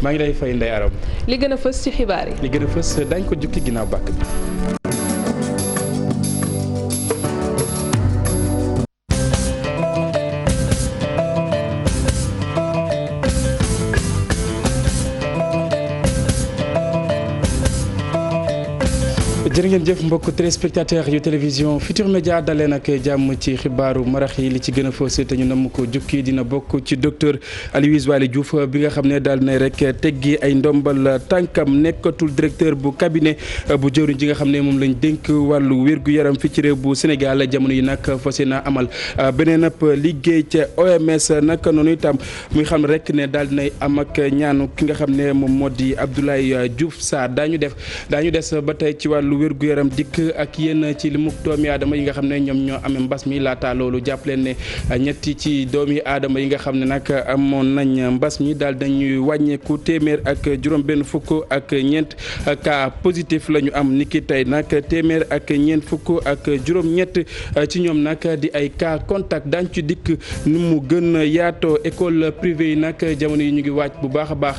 maa ngi lay fay Ndeye Arame. li gën a fës ci xibaar yi. li gën a fës dañ ko jukki ginnaaw bàkk bi. jërë ngeen jëf mbokk téléspectateur yu télévision Futur Média dalee nag jàmm ci xibaaru marax yi li ci gën a fës te ñu namm ko jukki dina bokk ci docteur Aloyse Waly Diouf bi nga xam ne daal na rek teggi ay ndombal tànkam nekkatul directeur bu cabinet bu jëwriñ ji nga xam ne moom lañ dénk wàllu wér-gu-yaram fii ci réew bu Sénégal jamono yi nag fas yéene amal beneen ab liggéey ca OMS naka noonu itam muy xam rek ne daal dinay am ak ñaanu ki nga xam ne moom moo di Abdoulaye Diouf Sarr daañu des ba tey ci wàllu wérgu yaram dikk ak yéen ci limuk doomi aadama yi nga xam ne ñoom ñoo amee mbas mi laata loolu jàpp leen ne ñetti ci doomi aadama yi nga xam ne nag amoon nañ mbas mi daal dañuy wàññeeku téeméer ak juróom benn fukk ak ñeent cas positif la ñu am niki tey nag téeméer ak ñeent fukk ak juróom-ñett ci ñoom nag di ay cas contact daañ ci dikk nu mu gën yaatoo école privée yi nag jamono yi ñu ngi wàcc bu baax a baax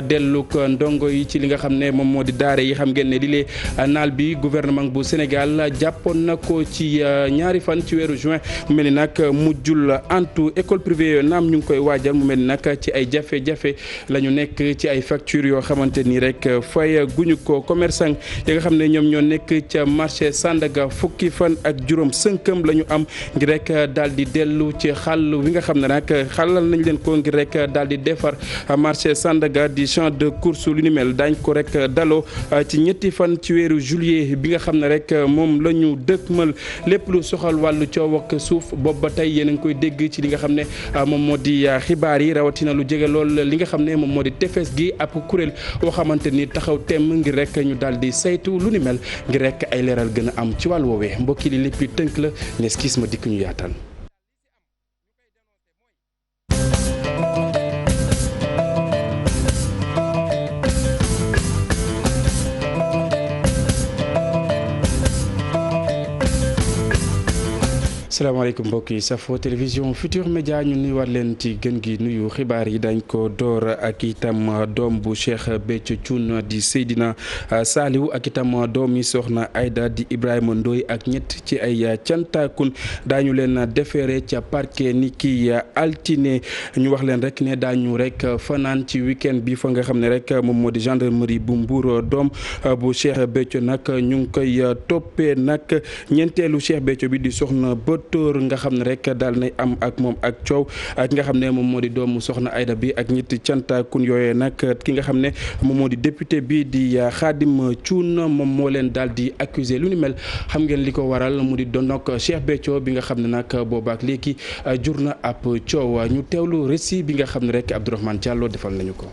delluk ndongo yi ci li nga xam ne moom moo di daare yi xam ngeen ne li lee naal bi gouvernement bu Sénégal jàppoon na ko ci ñaari fan ci weeru juin mu mel ni nag mujjul antu école privée yooyu naam ñu ngi koy waajal mu mel ni nag ci ay jafe-jafe la ñu nekk ci ay facture yoo xamante ni rek fay guñu ko commerçant yi nga xam ne ñoom ñoo nekk ca marché Sandaga fukki fan ak juróom sënkam la ñu am ngir rek daal di dellu ci xàll wi nga xam ne nag xàllal nañ leen ko ngir rek daal di defar marché Sandaga di champ de course lu ni mel daañ ko rek daloo ci ñetti fan ci weeru juillet bi nga xam ne rek moom la ñu dëkkmal lépp lu soxal wàllu coow ak suuf boobu ba tey yéen a ngi koy dégg ci li nga xam ne moom moo di xibaar yi rawatina lu jege lool li nga xam ne moom moo di tefes gi ab kuréel boo xamante ni taxaw temm ngir rek ñu daal di saytu lu ni mel ngir rek ay leeral gën a am ci wàllu woowee mbokki li lépp tënk la nes kiis ma dikk ñu yaatal. salaamaaleykum mbokk yi safo télévision Futur Média ñu nuyuwaat leen ci gën gi nuyu xibaar yi dañ ko door ak itam doom bu Cheikh Béthio Thioune di Seydina Saliou ak itam doomi soxna Aïda di Ibrahima Ndoye ak ñett ci ay cantakun daañu leen déféré ca parquet ni ki altine ñu wax leen rek ne daañu rek fanaan ci week-end bi fa nga xam ne rek moom moo di gendarmerie bu Mbour doom bu Cheikh Béthio nag ñu ngi koy toppee nag ñeenteelu Cheikh Béthio bi di soxna tóor nga xam ne rek daal nay am ak moom ak coow ak nga xam ne moom moo di doomu soxna Aïda bi ak ñetti cantakun yooyee nag ki nga xam ne moom moo di député bi di Khadim Thioune moom moo leen daal di accusé lu ni mel xam ngeen li ko waral mu di donok Cheikh Béthio bi nga xam ne nag boobaak léegi jur na ab coow ñu teewlu récit bi nga xam ne rek Abdourahmane Diallo defal nañu ko.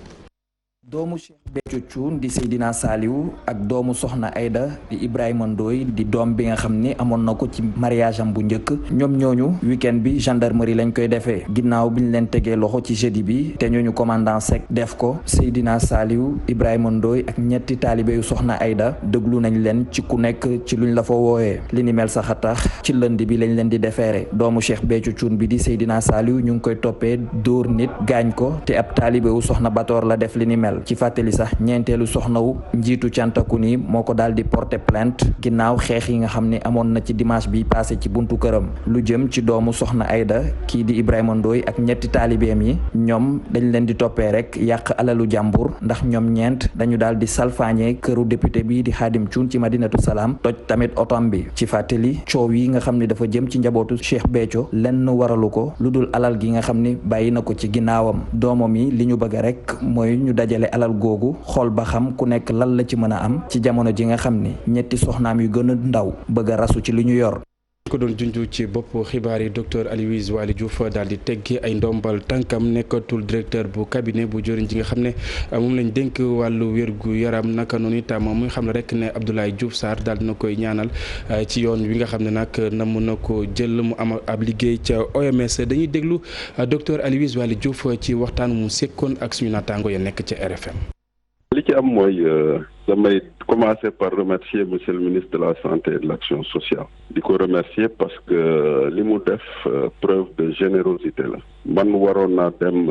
doomu Cheikh Béthio Thioune di Seydina Saliou ak doomu soxna Aïda di Ibrahima Ndoye di doom bi nga xam ni amoon na ko ci mariage am bu njëkk ñoom ñooñu week-end bi gendarmerie lañ koy defee ginnaaw bi ñu leen tegee loxo ci jeudi bi te ñooñu commandant sec def ko Seydina Saliou Ibrahima Ndoye ak ñetti taalibe yu soxna Aïda déglu nañ leen ci ku nekk ci luñ la fa wooyee li ni mel sax a tax ci lënd bi lañ leen di defeere doomu Cheikh Béthio Thioune bi di Seydina Saliou ñu ngi koy toppee dóor nit gaañ ko te ab taalibe wu soxna Batoor la def li ni mel ci fàttali sax ñeenteelu soxnawu njiitu cantakun yi moo ko daal di porter plainte ginnaaw xeex yi nga xam ne amoon na ci dimanche bi passé ci buntu këram lu jëm ci doomu soxna Aïda kii di Ibrahima Ndoye ak ñetti taalibeem yi ñoom dañ leen di toppee rek yàq alalu jàmbur ndax ñoom ñeent dañu daal di salfaañee këru député bi di Khadim Thioune ci Madinatu Salaam toj tamit otom bi ci fàttali coow yi nga xam ne dafa jëm ci njabootu Cheikh Béthio lenn waralu ko lu dul alal gi nga xam ni bàyyi na ko ci ginnaawam doomam yi li ñu bëgg rek mooy ñu dajale alal googu xool ba xam ku nekk lan la ci mën a am ci jamono ji nga xam ni ñetti soxnaam yu gën a ndaw bëgg a rasu ci li ñu yor. ko doon junj ci bopp xibaar yi docteur Aloyse Waly Diouf daal di teggi ay ndombal tànkam nekkatul directeur bu cabinet bu jëriñ ji nga xam ne moom lañ dénk wàllu wérgu yaram naka noonu itam muy xam ne rek ne Abdoulaye Diouf Sarr daal dina koy ñaanal ci yoon wi nga xam ne nag namm na ko jël mu am ab liggéey ca OMS dañuy déglu docteur Aloyse Waly Diouf ci waxtaan mu sekkoon ak suñu naataango ya nekk ca RFM. li ci am mooy damay commencer par remercier monsieur le ministre de la santé et de l'action sociale di ko remercier parce que li mu def preuve de générosité la man waroon naa dem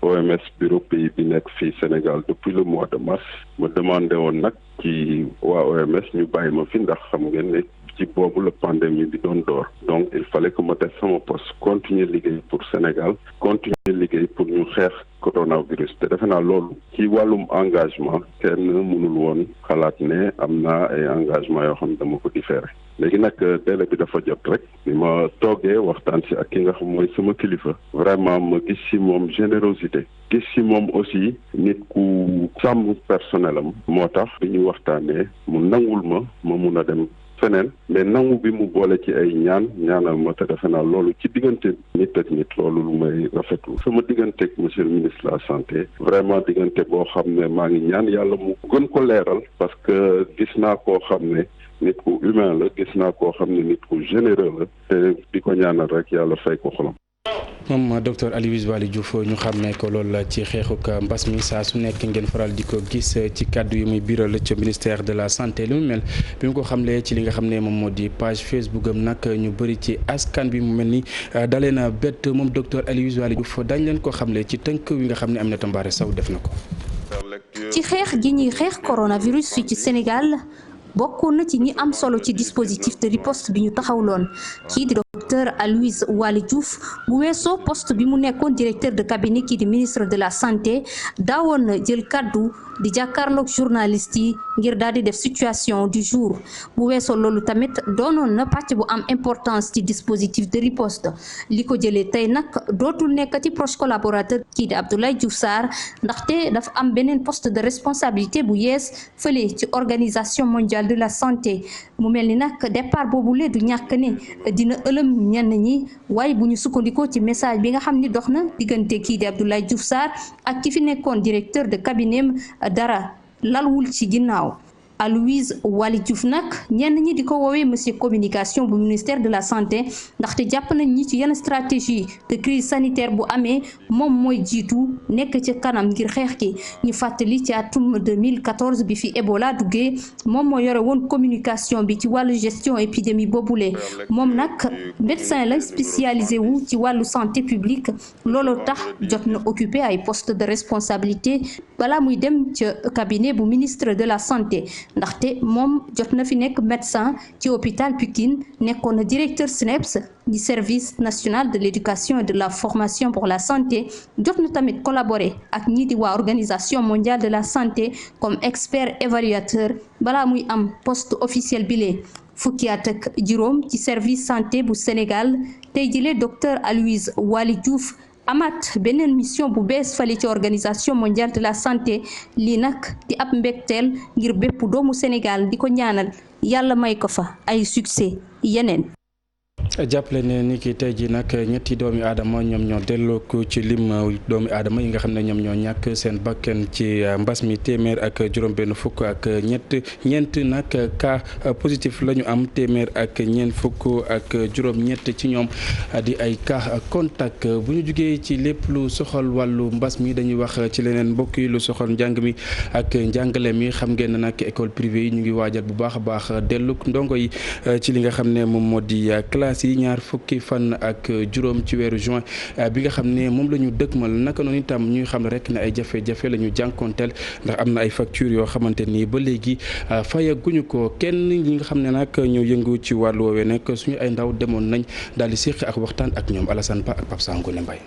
OMS bureau pays bi nekk fii Sénégal depuis le mois de mars ma demandé woon nag ci waa OMS ñu bàyyi ma fi ndax xam ngeen ne ci boobu la pandémie bi doon door donc il fallait que ma def sama poste continuer liggéey pour Sénégal continuer liggéey pour ñu xeex coronavirus te defe naa loolu ci wàllum engagement kenn mënul woon xalaat ne am naa ay engagement yoo xam ne dama ko différé léegi nag délai bi dafa jot rek ni ma toogee waxtaan si ak ki nga xam mooy sama kilifa vraiment ma gis si moom générosité gis si moom aussi nit ku sàmm personnel am moo tax bi ñu waxtaanee mu nangul ma mun a dem feneen mais nangu bi mu boole ci ay ñaanal ma te defe naa loolu ci diggante nit ak nit loolu lu may rafetlu sama diggante ak monsieur le ministre de la santé vraiment diggante boo xam ne maa ngi ñaan yàlla mu gën ko leeral parce que gis naa koo xam ne nit ku humain la gis naa koo xam ne nit ku généreux la te di ko ñaanal rek yàlla fay ko xolam. moom docteur Aloyse Waly Diouf ñu xàmmee ko loolu la ci xeexuk mbas mi saa su nekk ngeen faral di ko gis ci kàddu yi muy biiral ca ministère de la santé lu mu mel bi mu ko xamlee ci li nga xam ne moom moo di page Facebook am nag ñu bëri ci askan bi mu mel ni dalee na bett moom docteur Aloyse Waly Diouf dañ leen ko xamlee ci tënk wi nga xam ne Aminata Mbaare Sow def na ko. ci xeex gi ñuy xeex coronavirus fii ci Sénégal bokkoon na ci ñi am solo ci dispositif de riposte bi ñu taxawloon kii di docteur Aloyse Waly Diouf bu weesoo poste bi mu nekkoon directeur de cabinet kii di ministre de la santé daawoon na jël kaddu di jàkkaarloog journaliste yi ngir daal di def situation du jour bu weesoo loolu tamit doonoon na pàcc bu am importance ci dispositif de riposte li ko jëlee tey nag dootul nekkati proche collaborateur kii di Abdoulaye Diouf Sarr ndaxte dafa am beneen poste de responsabilité bu yees fële ci organisation mondiale de la santé mu mel ni nag départ boobule du ñàkk ne dina ëlëm ñenn ñi waaye bu ñu sukkandikoo ci message bi nga xam ni dox na diggante kii di Abdoulaye Diouf Sarr ak ki fi nekkoon directeur de cabinet dara lalwul ci ginnaaw. Aloyse Waly Diouf nag ñenn ñi di ko woowee monsieur communication bu ministère de la santé ndaxte jàpp nañ ñi ci yenn stratégie de crise sanitaire bu amee moom mooy jiitu nekk ci kanam ngir xeex ki ñu fàttali ci atum 2014 bi fi Ebola duggee moom moo yore woon communication bi ci wàllu gestion épidémie boobule moom nag médecin la spécialisé wu ci wàllu santé publique looloo tax jot na occupé ay poste de responsabilité balaa muy dem ca cabinet bu ministre de la santé ndaxte moom jot na fi nekk médecin ci hôpital Pikine nekkoon na directeur SNEPS du service national de l'éducation et de la formation pour la santé jot na tamit collaboré ak ñii di waa organisation mondiale de la santé comme expert évaluateur balaa muy am poste officiel bile fukki at ak juróom ci service santé bu Sénégal tey jile docteur Aloyse Waly Diouf amaat beneen mission bu bees fali ci organisation mondiale de la santé lii nag di ab mbégteel ngir bépp doomu Sénégal di ko ñaanal yàlla may ko fa ay succès yeneen. jàppale ne ni ki tey ji nag ñetti doomi aadama ñoom ñoo delloo ko ci lim doomi aadama yi nga xam ne ñoom ñoo ñàkk seen bakkan ci mbas mi téeméer ak juróom-benn fukk ak ñeent nag cas positif la ñu am téeméer ak ñeent fukk ak juróom-ñett ci ñoom di ay cas contact bu ñu jugee ci lépp lu soxal wàllu mbas mi dañuy wax ci leneen mbokk yi lu soxal njàng mi ak njàngale mi xam ngeen nag école privée yi ñu ngi waajal bu baax a baax dellu ndongo yi ci li nga xam ne moom moo di classe yi ñaar fukki fan ak juróom ci weeru juin bi nga xam ne moom la ñu dëkkmal naka noonu itam ñuy xam rek ne ay jafe-jafe la ñu jànkonteel ndax am na ay facture yoo xamante ni ba léegi fayaguñu ko kenn ñi nga xam ne nag ñoo yëngu ci wàllu woowee nag suñu ay ndaw demoon nañ daal di séq ak waxtaan ak ñoom Alassane Ba ak Pape Sangone Mbaye.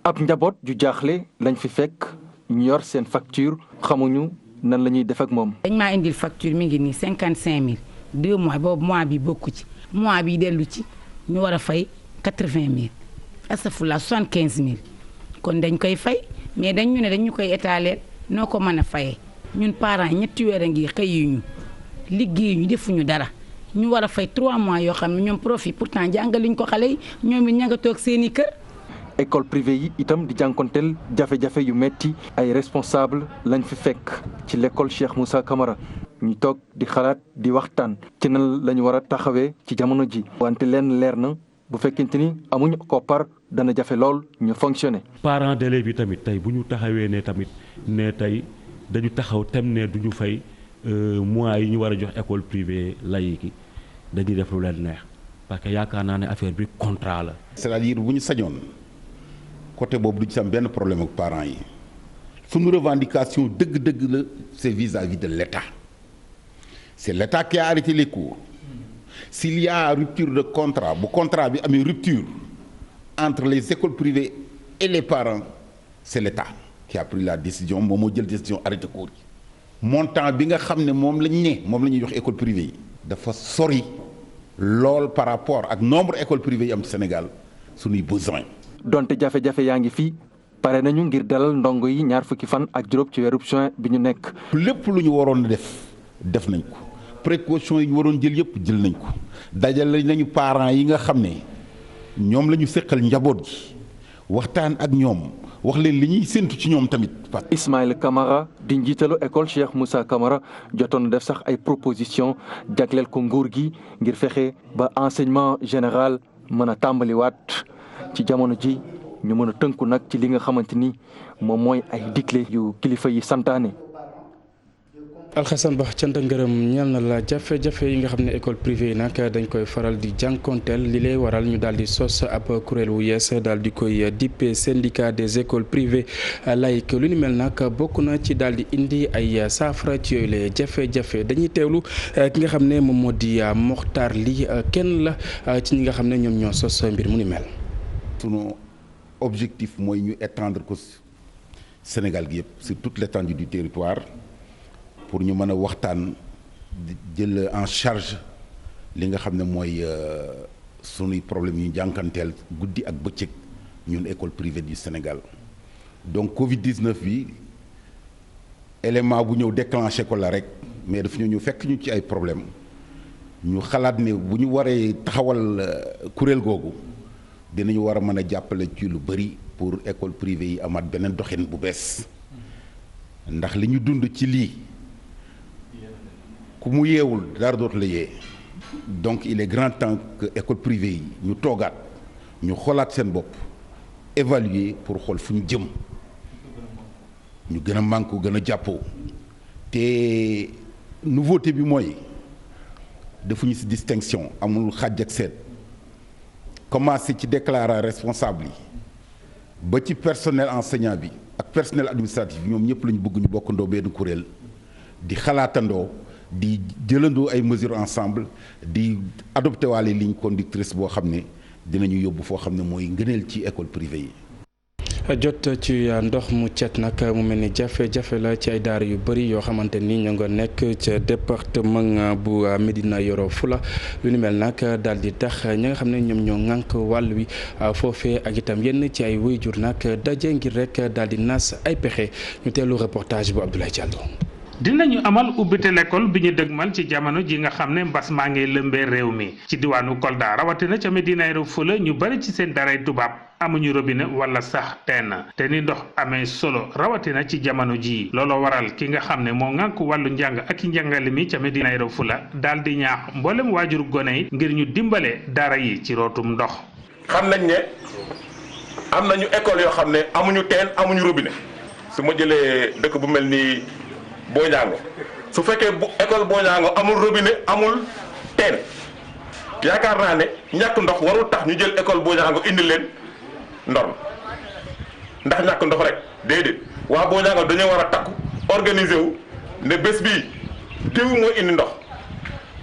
ab njaboot ju jaaxle lañ fi fekk ñu yor seen facture xamuñu nan la ñuy def ak moom. dañ maa indil facture mi ngi nii 55 000 2 mois boobu mois bi bokku ci mois bi dellu ci. ñu war a fay 80 000 astafurlah 75 000 kon dañ koy fay mais dañ ñu ne dañ ñu koy étaler noo ko mën a fayee ñun parents ñetti weer a ngi xëyuñu liggéeyuñu defuñu dara ñu war a fay 3 mois yoo xam ne ñoom profit pourtant jàngaluñ ko xale yi ñoom it ña nga toog seen i kër. école privée yi itam di jànkonteel jafe-jafe yu metti ay responsable lañ fi fekk ci l'école Cheikh Moussa Camara ñu toog di xalaat di waxtaan ci nan la ñu war a taxawee ci jamono ji wante leen leer na bu fekkente ni amuñu koppar dana jafe lool ñu fonctionner. parents d'élèves yi tamit tey bu ñu taxawee ne tamit ne tey dañu taxaw tem ne du ñu fay mois yi ñu war a jox école privée laïque yi dañuy def lu leen neex parce que yaakaar naa ne affaire bi contrat la. c'est-à-dire bu ñu sañoon côté boobu du ci am benn problème ak parents yi suñu revendication dëgg-dëgg la c'est vis-à-vis de l'État. C'est l'État qui a arrêté les cours. S'il y a rupture de contrat bu contrat bi amee rupture entre les écoles privées et les parents c'est l'État qui a pris la décision moom moo jël décision arrêté cours yi. montant bi nga xam ne moom la ñuy jox école privée yi dafa sori lool par rapport ak nombre école privée yi am ci Sénégal suñuy besoin. donte jafe-jafe yaa ngi fii pare nañu ngir dalal ndongo yi ñaar fukki fan ak juróom ci weeru juin bi ñu nekk. lépp lu ñu waroon def nañ ko précaution yi ñu waroon jël yëpp jël nañ ko dajale nañu parents yi nga xam ne ñoom la ñu séqal njaboot gi waxtaan ak ñoom wax leen li ñuy séntu ci ñoom tamit. Ismaïla Camara di njiitalu école Cheikh Moussa Camara jotoon def sax ay proposition jagleel ko nguur gi ngir fexe ba enseignement général mën a tàmbaliwaat ci jamono ji ñu mën a tënku nag ci li nga xamante ni moom mooy ay digle yu kilifa yi santaane. Alxasan Ba cant ak ngërëm ñeel na la jafe-jafe yi nga xam ne école privée yi nag dañ koy faral di jànkonteel li lay waral ñu daal di sos ab kuréel wu yees daal di koy dippe syndicat des écoles privées laïques lu ni mel nag bokk na ci daal di indi ay saafara ci yooyu la jafe-jafe dañuy teewlu ki nga xam ne moom moo di Mokhtar Ly kenn la ci ñi nga xam ne ñoom ñoo sos mbir mu ni mel. sunu objectif mooy ñu étendre ko Sénégal gi yëpp sur toute l'étendue du territoire. pour ñu mën a waxtaan jël en charge li nga xam ne mooy sunuy problème yu jànkanteel guddi ak bëccëg ñun école privée du Sénégal donc Covid-19 bi élément bu ñëw déclenché ko la rek mais daf ñu fekk ñu ci ay problème ñu xalaat ne bu ñu waree taxawal kuréel googu dinañu war a mën a jàppale ci lu bari pour école privée yi amaat beneen doxin bu bees ndax li ñu dund ci lii ku mu yeewul dara dootu la yee donc il est grand temps que école privée yi ñu toogaat ñu xoolaat seen bopp évaluer pour xool fu ñu jëm ñu gën a mànku gën a jàppoo te nouveauté bi mooy defuñu ci distinction amul xàjj ak seet commencé ci déclarer responsable yi ba ci personnel enseignant bi ak personnel administratif bi ñoom ñëpp la ñu bëgg ñu bokkandoo benn kuréel di xalaatandoo di jëlandoo ay mesures ensemble di adopté waale ligne conductrice boo xam ne dinañu yóbbu foo xam ne mooy ngëneel ci école privée yi. jot ci ndox mu cet nag mu mel ni jafe-jafe la ci ay daara yu bëri yoo xamante ni ñu nga nekk ca département bu Médina Yoro Fula lu ni mel nag daal di tax ñi nga xam ne ñoom ñoo ŋànk wàll wi foofee ak itam yenn ci ay waajur nag daje ngir rek daal di nas ay pexe ñu teelu reportage bu Abdoulaye Diallo. dinañu amal ubbite l'école bi ñu dëgmal ci jamono ji nga xam ne mbas maa ngi lëmbee réew mi ci diwaanu Kolda rawatina ca Médina Yoro Fula ñu bari ci seen daray tubaab amuñu robinet wala sax teen te ni ndox amee solo rawatina ci jamono ji looloo waral ki nga xam ne moo ŋànk wàllu njàng ak i njàngale mi ca Médina Yoro Fula daal di ñaax mboolem waajur gone yi ngir ñu dimbale daara yi ci rootum ndox. xam nañ ne am nañu école yoo xam ne amuñu teen amuñu robinet su ma jëlee dëkk bu mel ni Boñango su fekkee école Boñango amul robinet amul teen yaakaar naa ne ñàkk ndox warul tax ñu jël école Boñango indi leen ndorm ndax ñàkk ndox rek déedéet waa Boñango dañoo war a takku organiser wu ne bés bi diw mooy indi ndox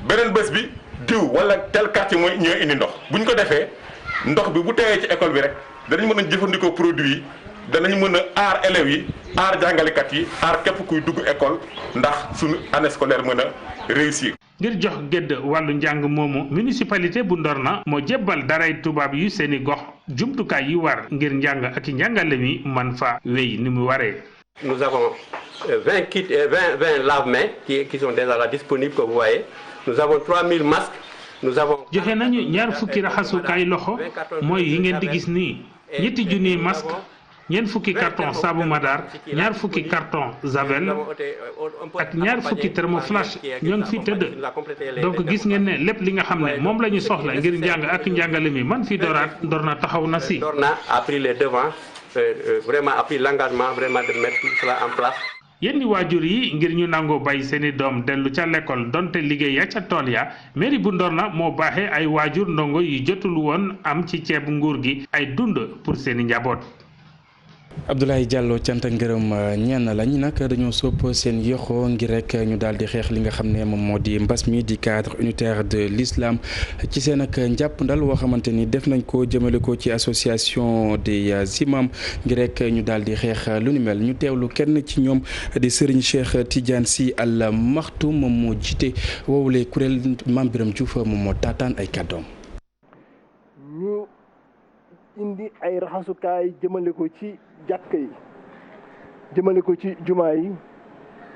beneen bés bi diw wala tel quartier mooy ñooy indi ndox bu ñu ko defee ndox bi bu teewee ci école bi rek danañ mën a jëfandikoo produit yi danañ mën a aar élèves yi aar jàngalekat yi aar képp kuy dugg école ndax suñu année scolaire mën a réussir. ngir jox gëdd wàllu njàng moomu municipalité bu Ndorna moo jébbal daray tubaab yu seeni gox jumtukaay yi war ngir njàng ak njàngale mi man fa wéy ni mu waree. Nous avons 20 kits et 20 lave-mains qui sont déjà là disponibles que vous voyez. Nous avons 3000 masques. Nous avons joxe nañu ñaar fukki raxasukaay loxo mooy yi ngeen di gis nii ñetti junniy masque ñeent fukki carton saabu madar ñaar fukki carton javel ak ñaar fukki thermoflash ñoo ngi fi tëdd donc gis ngeen ne lépp li nga xam ne moom la ñu soxla ngir njàng ak njàngale mi man fi dooraat Ndorna taxaw na si. Ndorna a pris les devants vraiment a pris l'engagement vraiment de mettre tout cela en place. yéen di waajur yi ngir ñu nangoo bay seeni doom dellu ca l'école donte liggéey ya ca tool ya mairie bu Ndorna moo baaxee ay waajur ndongo yi jotul woon am ci ceebu nguur gi ay dund pour seeni njaboot. Abdoulaye Diallo cant ak ngërëm ñenn lañ nag dañoo sopp seen yoxo ngir rek ñu daal di xeex li nga xam ne moom moo di mbas mi di cadre unitaire de l'islam ci seen ak njàppandal woo xamante ni def nañ ko jëmale ko ci association des imams ngir rek ñu daal di xeex lu ni mel ñu teewlu kenn ci ñoom di Serigne Cheikh Tidiane Sy Al Maktoum moom moo jiite woowule kuréel Mame Birame Diouf moom moo taataan ay kàddoom. ñu indi ay raxasukaay jëmale ko ci jàkka yi jëmale ko ci jumaa yi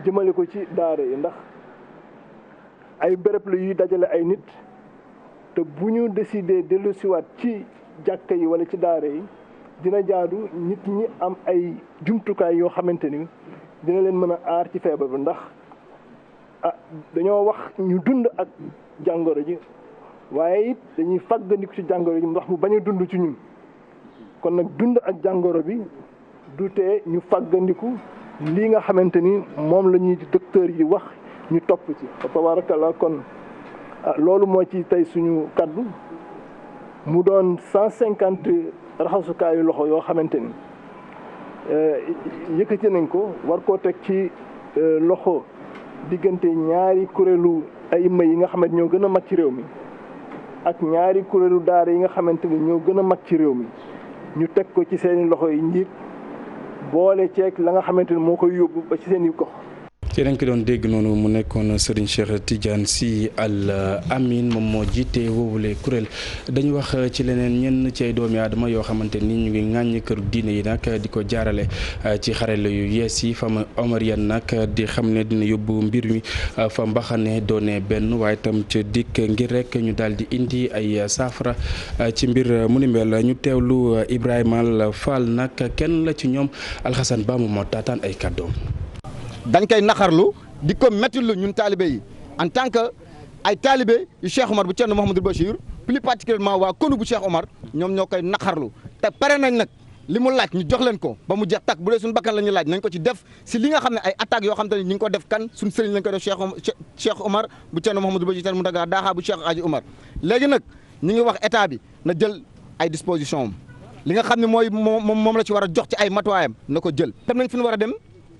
jëmale ko ci daara yi ndax ay béréb la yuy dajale ay nit te bu ñu décidé dellusiwaat ci jàkka yi wala ci daara yi dina jaadu nit ñi am ay jumtukaay yoo xamante ni dina leen mën a aar ci feebar bi ndax dañoo wax ñu dund ak jàngoro ji waaye it dañuy fàggandiku ci jàngoro ji ndax mu bañ a dund ci ñun kon nag dund ak jàngoro bi du tee ñu fàggandiku lii nga xamante ni moom la ñuy docteur yi wax ñu topp ci tabarakallah kon loolu moo ci tey suñu kaddu mu doon 150 raxasukaayu loxo yoo xamante ni yëkkati nañ ko war koo teg ci loxo diggante ñaari kuréelu ayima yi nga xamante ñoo gën a mag ci réew mi ak ñaari kuréelu daara yi nga xamante ni ñoo gën a mag ci réew mi ñu teg ko ci seeni loxo yi njiit boole ceeg la nga xamante ni moo koy yóbbu ba ci seen i gox. ci dañ ko doon dégg noonu mu nekkoon Serigne Cheikh Tidiane Sy Al Amin moom moo jiite woowule kuréel dañu wax ci leneen ñenn ci ay doomi aadama yoo xamante ni ñu ngi ŋàññi këru diine yi nag di ko jaarale ci xarale yu yees yi fam Omarienne nag di xam ne dina yóbbu mbir mi fa mbaxane doone benn waaye tam ca dikk ngir rek ñu daal di indi ay saafara ci mbir mu ni mel ñu teewlu Ibrahima Fall nag kenn la ci ñoom Alxasan Ba moo taataan ay kàddoom. dañ koy naqarlu di ko méttilu ñun taalibe yi en tant que ay taalibe yu Cheikh Omar bu Thierno Mouhamadou Bachir plus particulièrement waa konu bu Cheikh Omar ñoom ñoo koy naqarlu te pare nañ nag li mu laaj ñu jox leen ko ba mu jeex takk bu dee suñu bakkan la ñuy laaj nañ ko ci def si li nga xam ne ay attaques yoo xam te ne ñu ngi ko def kan suñu sëriñ lañ ko def Cheikh Omar bu Thierno Mouhamadou Bachir Thierno Mountaga Daha bu Cheikh Aji Omar léegi nag ñu ngi wax état bi na jël ay disposition am li nga xam ne mooy moom la ci war a jox ci ay matuwaayam na ko jël dem nañ fi ñu war a dem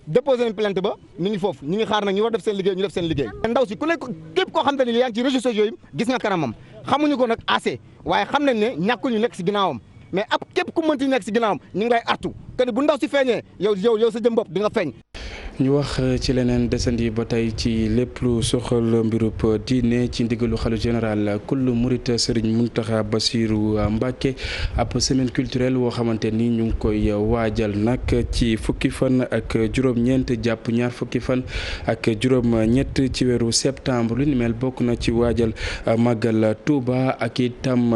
déposé nañ plainte ba ñu ngi foofu ñu ngi xaar nag ñu war def seen liggéey ñu def seen liggéey ndaw si ku nekk képp koo xam te ne yaa ngi ci réseaux sociaux yi gis nga kanamam xamuñu ko nag assez waaye xam nañ ne ñàkkul ñu nekk si ginnaawam mais ab képp ku mënti nekk si ginnaawam ñu ngi lay artu que ne bu ndaw si feeñee yow sa jëm bopp di nga feeñ. ñu wax ci leneen desandi ba tey ci lépp lu soxal mbirub diine ci ndigalu xalifa général kullu murit Serigne Mountakha Bassirou Mbacké ab semaine culturelle woo xamante ni ñu ngi koy waajal nag ci fukki fan ak juróom-ñeent jàpp ñaar fukki fan ak juróom-ñett ci weeru septembre lu ni mel bokk na ci waajal màggal Touba ak itam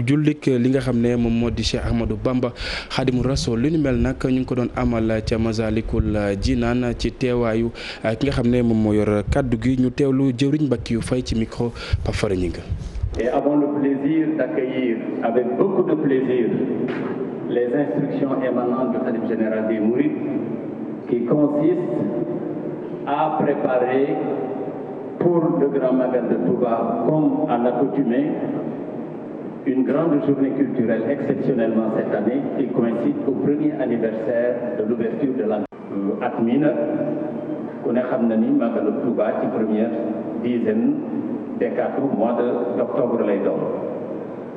jullik li nga xam ne moom moo di Cheikh Ahmadou Bamba Khadimou Rassoul lu ni mel nag ñu ngi ko doon amal ca Masalikul Jinaan ci teewaayu ki nga xam ne moom moo yor kàddu gi ñu teewlu jëwriñ Mbacke yu fay ci micro Pape Fara Gningue. Et avons le plaisir d'accueillir avec beaucoup de plaisir les instructions émanant du khalife général des Mourides qui consistent à préparer pour le grand magal de Touba comme à l'accoutumée une grande journée culturelle exceptionnellement cette année qui coïncide au premier anniversaire de l'ouverture de l'année. at mii nag ku ne xam na ni màggalu Touba ci première dizaine décade mois d'octobre lay doon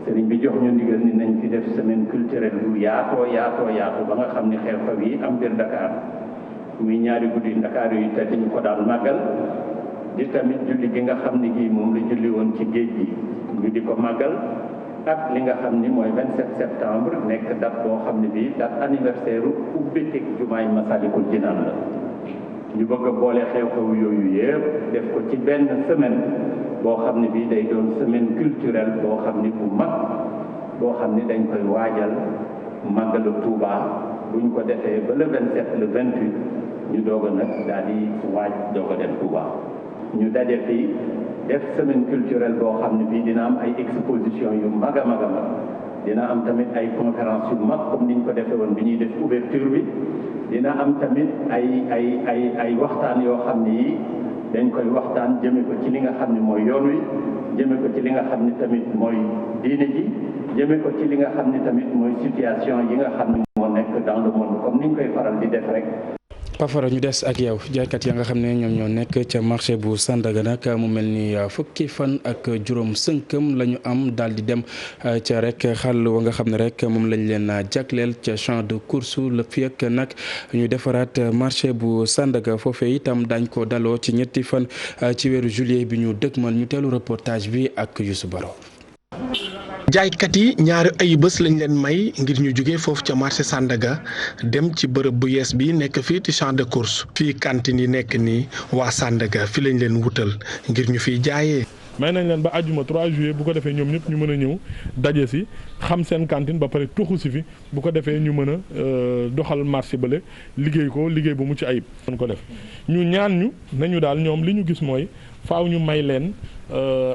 sëriñ bi jox ñu ndigal ni nañ fi def semaine culturelle bu yaatoo ba nga xam ni xew-xew yi am biir Dakar muy ñaari guddi Dakar yu te ñu ko daan màggal di tamit julli gi nga xam ni gi moom la julli woon ci géej gi ñu di ko màggal ak li nga xam ni mooy 27 septembre nekk date boo xam ne bii date anniversaire ubbiteg jumaay Masalikul Jinaan la ñu bëgg a boole xew-xew yooyu yëpp def ko ci benn semaine boo xam ne bii day doon semaine culturelle boo xam ni bu mag boo xam ni dañ koy waajal màggalu Touba buñ ko defee ba le 27 le 28 ñu doog a nag daal di waaj doog a dem Touba ñu daje fii def semaine culturelle boo xam ne bii dina am ay exposition yu mag a mag a mag dina am tamit ay conférence yu mag comme niñ ko defee woon bi ñuy def ouverture bi dina am tamit ay waxtaan yoo xam ne yi dañ koy waxtaan jëme ko ci li nga xam ne mooy yoon wi jëme ko ci li nga xam ne tamit mooy diine ji jëme ko ci li nga xam ne tamit mooy situation yi nga xam ne moo nekk dans le monde comme niñ koy faral di def rek. Pafara ñu des ak yow jaaykat ya nga xam ne ñoom ñoo nekk ca marché bu Sandaga nag mu mel ni fukki fan ak juróom sënkam la ñu am daal di dem ca rek xàll wa nga xam ne rek moom lañ leen jagleel ca champ de course la fi ak nag ñu defaraat marché bu Sandaga foofee itam dañ ko daloo ci ñetti fan ci weeru juillet bi ñu dëgmal ñu teelu reportage bi ak Youssou Baro. jaaykat yi ñaari ay bés lañ leen may ngir ñu jóge foofu ca marché Sandaga dem ci bërëb bu yees bi nekk fii ci champ de course fii cantine yi nekk nii waa Sandaga fi lañ leen wutal ngir ñu fiy jaayee. may nañ leen ba àjjuma 3 juillet bu ko defee ñoom ñëpp ñu mën a ñëw daje si xam seen cantine ba pare tuxu si fi bu ko defee ñu mën a doxal marché bële liggéey ko liggéey bu mucc ayib. mën ko def ñu ñaan ñu nañu daal ñoom li ñu gis mooy faaw ñu may leen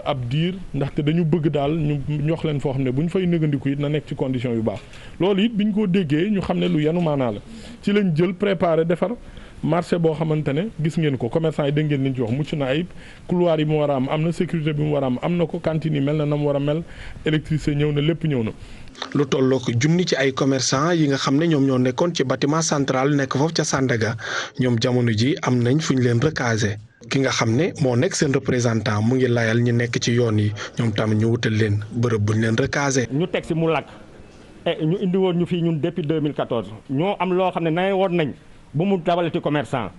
ab diir ndaxte dañu bëgg daal ñu ñox leen foo xam ne bu ñu fay nëgandiku it na nekk ci condition yu baax loolu it biñ ko déggee ñu xam ne lu yanu maanaa la ci lañ jël préparé defar marché boo xamante ne gis ngeen ko commerçant yi dégg ngeen liñ ci wax mucc na ayib couloir yi mu war a am na sécurité bi mu war a am na ko cantine yi mel na mu war a mel électricité ñëw na lépp ñëw na. lu tolloo ko junni ci ay commerçant yi nga xam ne ñoom ñoo nekkoon ci bâtiment central nekk foofu ca Sandaga ñoom jamono ji am nañ fu ñu leen recaser ki nga xam ne moo nekk seen représentant mu ngi layal ñi nekk ci yoon yi ñoom tamit ñu wutal leen bërëb bu ñu leen recaser. ñu teg si mu lakk ñu indi woon ñu fii ñun depuis 2014 ñoo am loo xam ne nay woon nañ bu mu dabalati commerçant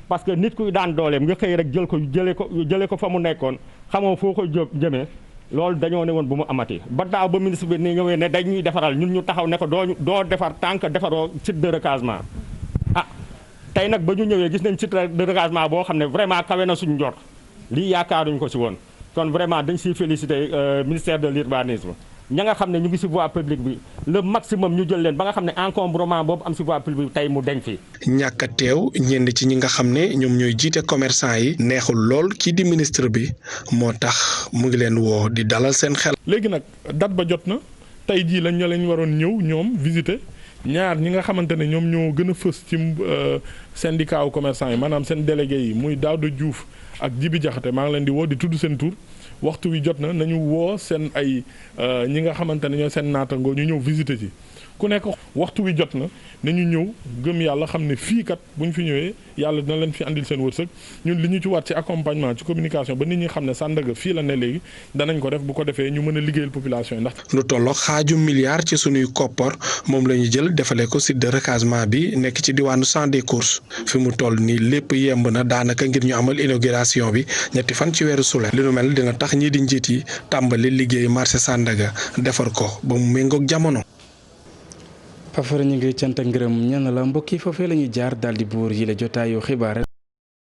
parce que nit kuy daan dooleem nga xëy rek jëlee ko fa mu nekkoon xamoo foo ko jëmee loolu dañoo ne woon bu mu amati ba daaw ba ministre bi ni ñëwee ne dañuy defaral ñun ñu taxaw ne ko doo defar tant que defaroo site de recasement tey nag ba ñu ñëwee gis nañ site de recasement boo xam ne vraiment kawe na suñu njort lii yaakaaruñ ko si woon kon vraiment dañ siy féliciter ministère de l'urbanisme ña nga xam ne ñu ngi si voie publique bi le maximum ñu jël leen ba nga xam ne encombrement boobu am si voie publique bi tey mu deñ fi. ñàkk a teew ñenn ci ñi nga xam ne ñoom ñooy jiite commerçant yi neexul lool kii di ministre bi moo tax mu ngi leen woo di dalal seen xel. léegi nag date ba jot na tey jii lañ waroon ñëw ñoom visiter ñaar ñi nga xamante ne ñoom ñoo gën a fës ci syndicat wu commerçant yi maanaam seen délégué yi muy Daouda Diouf ak Djibi Diakhaté maa ngi leen di woo di tudd seen tur. waxtu wi jot na nañu woo seen ay ñi nga xamante ne ñooy seen naatangoo ñu ñëw visiter ci ku nekk waxtu wi jot na nañu ñëw gëm yàlla xam ne fii kat bu ñu fi ñëwee yàlla dina leen fi andil seen wërsëg ñun li ñu ci war ci accompagnement ci communication ba nit ñi xam ne Sandaga fii la ne léegi danañ ko def bu ko defee ñu mën a liggéeyal population yi ndax. lu tolloo xaaju milliard ci sunuy koppar moom la ñu jël defale ko site de recasement bi nekk ci diwaanu champ des courses fi mu toll nii lépp yemb na daanaka ngir ñu amal inauguration bi ñetti fan ci weeru sulet li nu mel dina tax ñii di njiit yi tàmbali liggéey marché Sandaga defar ko ba mu méngoog jamono. Fafara ñu ngi cant ak ngërëm ñan la mbokk yi foofee la ñuy jaar daal di buur yi la jotaayu xibaar